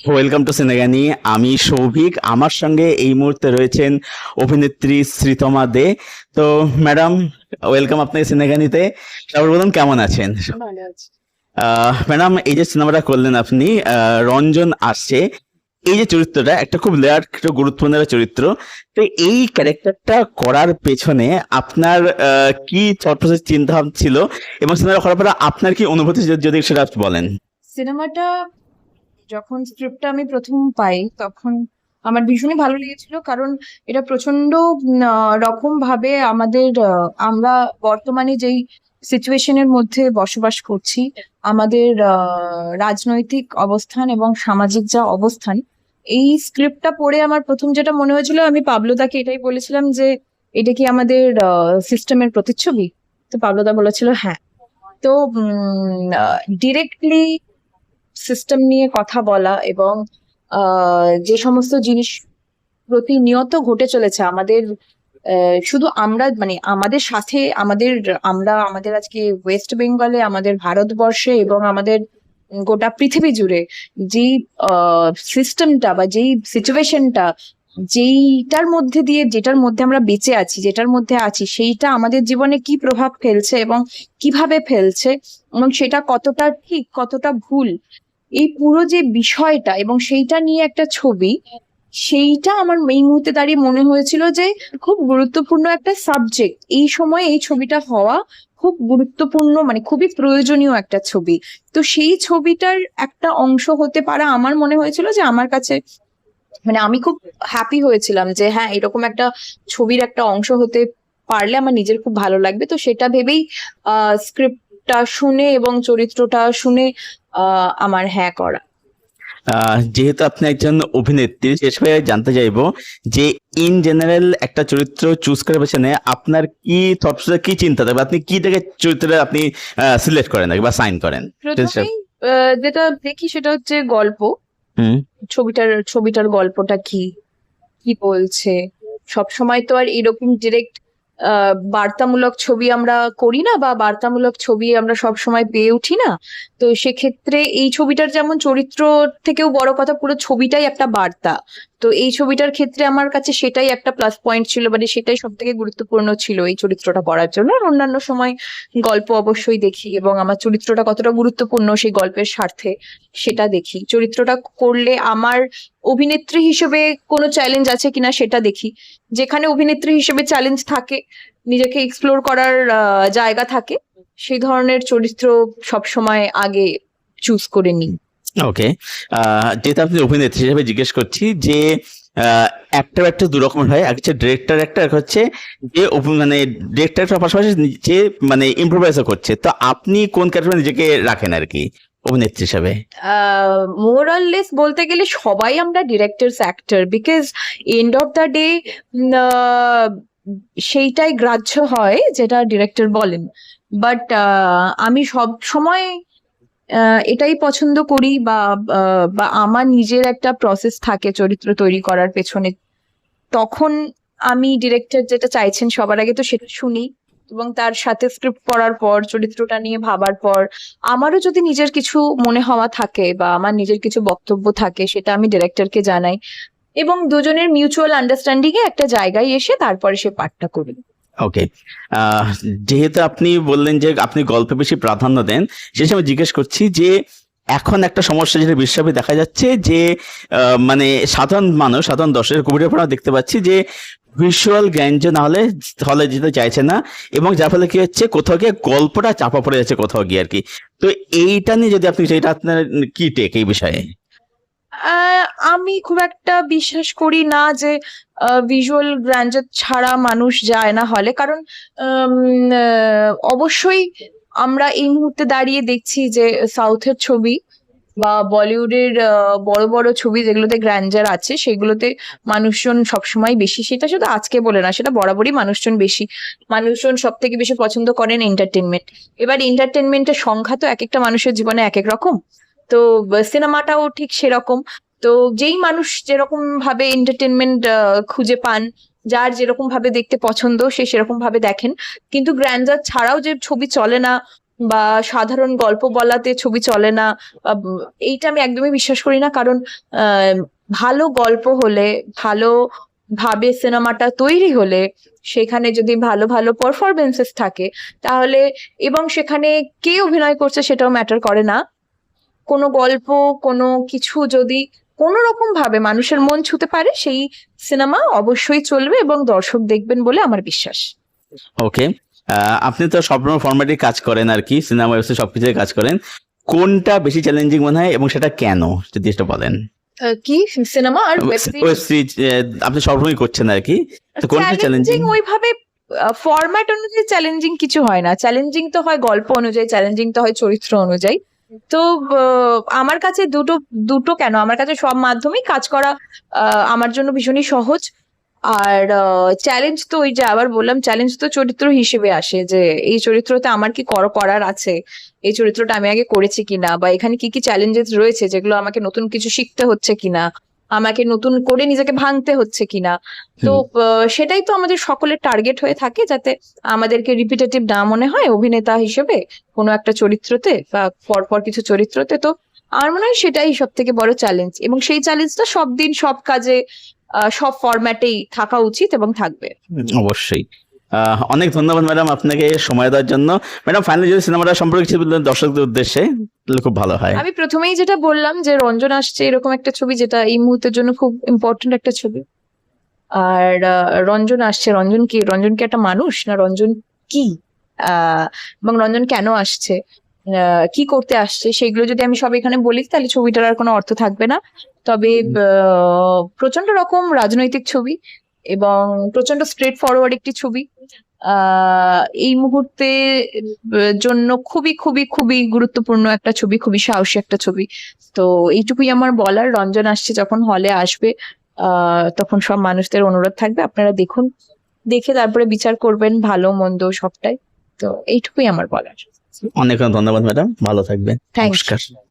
Welcome to সিনেগানি। আমি সৌভিক, আমার সঙ্গে এই মুহূর্তে রয়েছেন অভিনেত্রী শ্রীতমা দে। তো ম্যাডাম, ওয়েলকাম আপনাকে সিনেগানিতে। সবার বলুন কেমন আছেন? ভালো আছি। ম্যাডাম, এই যে সিনেমাটা করলেন আপনি, রঞ্জন আসছে, এই যে চরিত্রটা একটা খুব লেয়ার, একটা গুরুত্বপূর্ণ একটা চরিত্র। তো এই ক্যারেক্টারটা করার পেছনে আপনার কি থট প্রসেস, চিন্তা ভাবনা ছিল, এবং সিনেমা করার পরে আপনার কি অনুভূতি, যদি সেটা আপনি বলেন। সিনেমাটা যখন স্ক্রিপ্টটা আমি প্রথম পাই তখন আমার ভীষণই ভালো লেগেছিল, কারণ এটা প্রচন্ড রকম ভাবে আমাদের আমরা বর্তমানে যেই সিচুয়েশনের মধ্যে বসবাস করছি, আমাদের রাজনৈতিক অবস্থান এবং সামাজিক যা অবস্থান, এই স্ক্রিপ্টটা পড়ে আমার প্রথম যেটা মনে হয়েছিল, আমি পাবলোদাকে এটাই বলেছিলাম যে এটা কি আমাদের সিস্টেমের প্রতিচ্ছবি? তো পাবলোদা বলেছিল হ্যাঁ। তো ডিরেক্টলি সিস্টেম নিয়ে কথা বলা এবং যে সমস্ত জিনিস প্রতিনিয়ত ঘটে চলেছে আমাদের, শুধু আমরা মানে আমাদের সাথে আমাদের আজকে ওয়েস্ট বেঙ্গলে, আমাদের ভারতবর্ষে এবং আমাদের গোটা পৃথিবী জুড়ে যেই সিস্টেমটা বা যেই সিচুয়েশনটা, যেটার মধ্যে আমরা বেঁচে আছি, যেটার মধ্যে আছি, সেইটা আমাদের জীবনে কি প্রভাব ফেলছে এবং কিভাবে ফেলছে, এবং সেটা কতটা ঠিক কতটা ভুল, এই পুরো যে বিষয়টা এবং সেইটা নিয়ে একটা ছবি, সেইটা আমার এই মুহূর্তে দাঁড়িয়ে মনে হয়েছিল যে খুব গুরুত্বপূর্ণ একটা সাবজেক্ট। এই সময়ে এই ছবিটা হওয়া খুব গুরুত্বপূর্ণ, মানে খুবই প্রয়োজনীয় একটা ছবি। তো সেই ছবিটার একটা অংশ হতে পারা আমার মনে হয়েছিল যে আমার কাছে, মানে আমি খুব হ্যাপি হয়েছিলাম যে হ্যাঁ, এরকম একটা ছবির একটা অংশ হতে পারলে আমার নিজের খুব ভালো লাগবে। তো সেটা ভেবেই স্ক্রিপ্টটা শুনে এবং চরিত্রটা শুনে আমার হ্যাঁ করা। যেহেতু আপনি একজন অভিনেত্রী, শেষ হয়ে জানতে চাইবো যে ইন জেনারেল একটা চরিত্র চুজ করার পেছনে আপনার কি থট প্রসেস, কি চিন্তা থাকে, আপনি কি থেকে চরিত্রটা আপনি সিলেক্ট করেন নাকি বা সাইন করেন? প্রথমেই যেটা দেখি সেটা হচ্ছে গল্প। হুম। ছবিটার গল্পটা কি কি বলছে। সব সময় তো আর এরকম ডিরেক্ট বার্তামূলক ছবি আমরা করি না, বা বার্তামূলক ছবি আমরা সব সময় পেয়ে উঠি না। তো সেক্ষেত্রে এই ছবিটার যেমন চরিত্র থেকেও বড় কথা, পুরো ছবিটাই একটা বার্তা। তো এই ছবিটার ক্ষেত্রে আমার কাছে সেটাই একটা প্লাস পয়েন্ট ছিল, মানে সেটাই সব থেকে গুরুত্বপূর্ণ ছিল এই চরিত্রটা করার জন্য। আর অন্যান্য সময় গল্প অবশ্যই দেখি এবং আমার চরিত্রটা কতটা গুরুত্বপূর্ণ সেই গল্পের স্বার্থে সেটা দেখি। চরিত্রটা করলে আমার অভিনেত্রী হিসেবে কোনো চ্যালেঞ্জ আছে কিনা সেটা দেখি। যেখানে অভিনেত্রী হিসেবে চ্যালেঞ্জ থাকে, নিজেকে এক্সপ্লোর করার জায়গা থাকে, সেই ধরনের চরিত্র সব সময় আগে চুজ করে নিই। ওকে। যেহেতু আপনি অভিনেত্রী হিসেবে জিজ্ঞেস করছি যে একটা দু রকমের হয়, এক হচ্ছে ডিরেক্টর, একটা এক হচ্ছে যে মানে ডিরেক্টর পাশাপাশি যে মানে ইম্প্রোভাইজও করছে। তো আপনি কোন ক্যাটাগরি নিজেকে রাখেন আর কি অভিনেত্রী হিসেবে? মোর অর লেস বলতে গেলে সবাই আমরা directors actor, because end of the day সেইটাই গ্রাহ্য হয় যেটা ডিরেক্টর বলেন। বাট আমি সব সময় এটাই পছন্দ করি, বা আমার নিজের একটা প্রসেস থাকে চরিত্র তৈরি করার পেছনে। তখন আমি ডিরেক্টর যেটা চাইছেন সবার আগে তো সেটা শুনি, এবং তার সাথে স্ক্রিপ্ট পড়ার পর, চরিত্রটা নিয়ে ভাবার পর, আমারও যদি নিজের কিছু মনে হওয়া থাকে বা আমার নিজের কিছু বক্তব্য থাকে, সেটা আমি ডিরেক্টরকে জানাই, এবং দুজনের মিউচুয়াল আন্ডারস্ট্যান্ডিং এ একটা জায়গায় এসে তারপরে সে পাঠটা করি। ওকে। যেহেতু আপনি বললেন যে আপনি গল্পে বেশি প্রাধান্য দেন, সেই সময় জিজ্ঞেস করছি যে এখন একটা সমস্যা যেটা বিশ্বব্যাপী দেখা যাচ্ছে যে মানে সাধারণ মানুষ, সাধারণ দর্শকের কবিতার পর দেখতে পাচ্ছি যে ভিজুয়াল জ্ঞান না হলে হলে যেতে চাইছে না, এবং যার ফলে কি হচ্ছে, কোথাও গিয়ে গল্পটা চাপা পড়ে যাচ্ছে কোথাও গিয়ে আর কি। তো এইটা নিয়ে যদি আপনি, সেটা আপনার কি টেক এই বিষয়ে? আমি খুব একটা বিশ্বাস করি না যে ভিজুয়াল গ্র্যান্ডার ছাড়া মানুষ যায় না হলে, কারণ অবশ্যই আমরা এই মুহূর্তে দাঁড়িয়ে দেখছি যে সাউথের ছবি বা বলিউডের বড় বড় ছবি যেগুলোতে গ্র্যান্ডার আছে, সেগুলোতে মানুষজন সবসময় বেশি, সেটা শুধু আজকে বলে না, সেটা বরাবরই মানুষজন সব থেকে বেশি পছন্দ করেন এন্টারটেনমেন্ট। এবার এন্টারটেনমেন্টের সংখ্যা তো এক একটা মানুষের জীবনে এক এক রকম। তো সিনেমাটাও ঠিক সেরকম। তো যেই মানুষ যেরকম ভাবে এন্টারটেনমেন্ট খুঁজে পান, যার যেরকম ভাবে দেখতে পছন্দ, সে সেরকম ভাবে দেখেন। কিন্তু গ্র্যান্ডার ছাড়াও যে ছবি চলে না, বা সাধারণ গল্প বলাতে ছবি চলে না, এইটা আমি একদমই বিশ্বাস করি না। কারণ ভালো গল্প হলে, ভালো ভাবে সিনেমাটা তৈরি হলে, সেখানে যদি ভালো ভালো পারফরমেন্সেস থাকে তাহলে, এবং সেখানে কে অভিনয় করছে সেটাও ম্যাটার করে না, কোনো গল্প কোনো কিছু যদি কোনো রকম ভাবে মানুষের মন ছুঁতে পারে, সেই সিনেমা অবশ্যই চলবে এবং দর্শক দেখবেন বলে আমার বিশ্বাস। ওকে, আপনি তো সব ফরম্যাটে কাজ করেন আর কি, সিনেমা ওয়েব সিরিজ সবকিছুই কাজ করেন, কোনটা বেশি চ্যালেঞ্জিং মনে হয় এবং সেটা কেন, যদি এটা বলেন? কি সিনেমা আর ওয়েব সিরিজ আপনি সবসময় করছেন আর কি, তো কোনটা চ্যালেঞ্জিং? ওইভাবে ফরম্যাট অনুযায়ী চ্যালেঞ্জিং কিছু হয় না। চ্যালেঞ্জিং তো হয় গল্প অনুযায়ী, চ্যালেঞ্জিং তো হয় চরিত্র অনুযায়ী। তো আমার কাছে দুটো দুটো কেন, আমার কাছে সব মাধ্যমেই কাজ করা আমার জন্য ভীষণই সহজ। আর চ্যালেঞ্জ তো ওই যে আবার বললাম, চ্যালেঞ্জ তো চরিত্র হিসেবে আসে, যে এই চরিত্রতে আমার কি করার আছে, এই চরিত্রটা আমি আগে করেছি কিনা, বা এখানে কি কি চ্যালেঞ্জেস রয়েছে যেগুলো আমাকে নতুন কিছু শিখতে হচ্ছে কিনা, আমাকে নতুন করে নিজেকে ভাঙতে হচ্ছে কিনা। তো সেটাই তো আমাদের সকলের টার্গেট হয়ে থাকে, যাতে আমাদেরকে রিপিটেটিভ না মনে হয় অভিনেতা হিসেবে কোনো একটা চরিত্রতে বা পরপর কিছু চরিত্রতে। তো আমার মনে হয় সেটাই সব থেকে বড় চ্যালেঞ্জ, এবং সেই চ্যালেঞ্জটা সব দিন সব কাজে সব ফরম্যাটেই থাকা উচিত এবং থাকবে। অবশ্যই। অনেক ধন্যবাদ ম্যাডাম আপনাকে সময় দেওয়ার জন্য। ম্যাডাম ফাইনালি যদি সিনেমাটা সম্পর্কে কিছু বলতেন দর্শকদের উদ্দেশ্যে তাহলে খুব ভালো হয়। আমি প্রথমেই যেটা বললাম যে রঞ্জন আসছে, এরকম একটা ছবি যেটা এই মুহূর্তের জন্য খুব ইম্পর্টেন্ট একটা ছবি। আর রঞ্জন আসছে, রঞ্জন কি, রঞ্জন কি একটা মানুষ, না রঞ্জন কি, এবং রঞ্জন কেন আসছে, কি করতে আসছে, সেগুলো যদি আমি সব এখানে বলি তাহলে ছবিটার আর কোনো অর্থ থাকবে না। তবে প্রচন্ড রকম রাজনৈতিক ছবি এবং প্রচন্ড স্ট্রেট ফরওয়ার্ড একটি ছবি, এই মুহূর্তে জন্য খুবই খুবই খুবই গুরুত্বপূর্ণ একটা ছবি, খুবই সাহসী একটা ছবি। তো এইটুকুই আমার বলার। রঞ্জন আসছে যখন হলে আসবে, তখন সব মানুষদের অনুরোধ থাকবে আপনারা দেখুন, দেখে তারপরে বিচার করবেন ভালো মন্দ সবটাই। তো এইটুকুই আমার বলার। অনেক অনেক ধন্যবাদ ম্যাডাম, ভালো থাকবেন, Thank you. নমস্কার।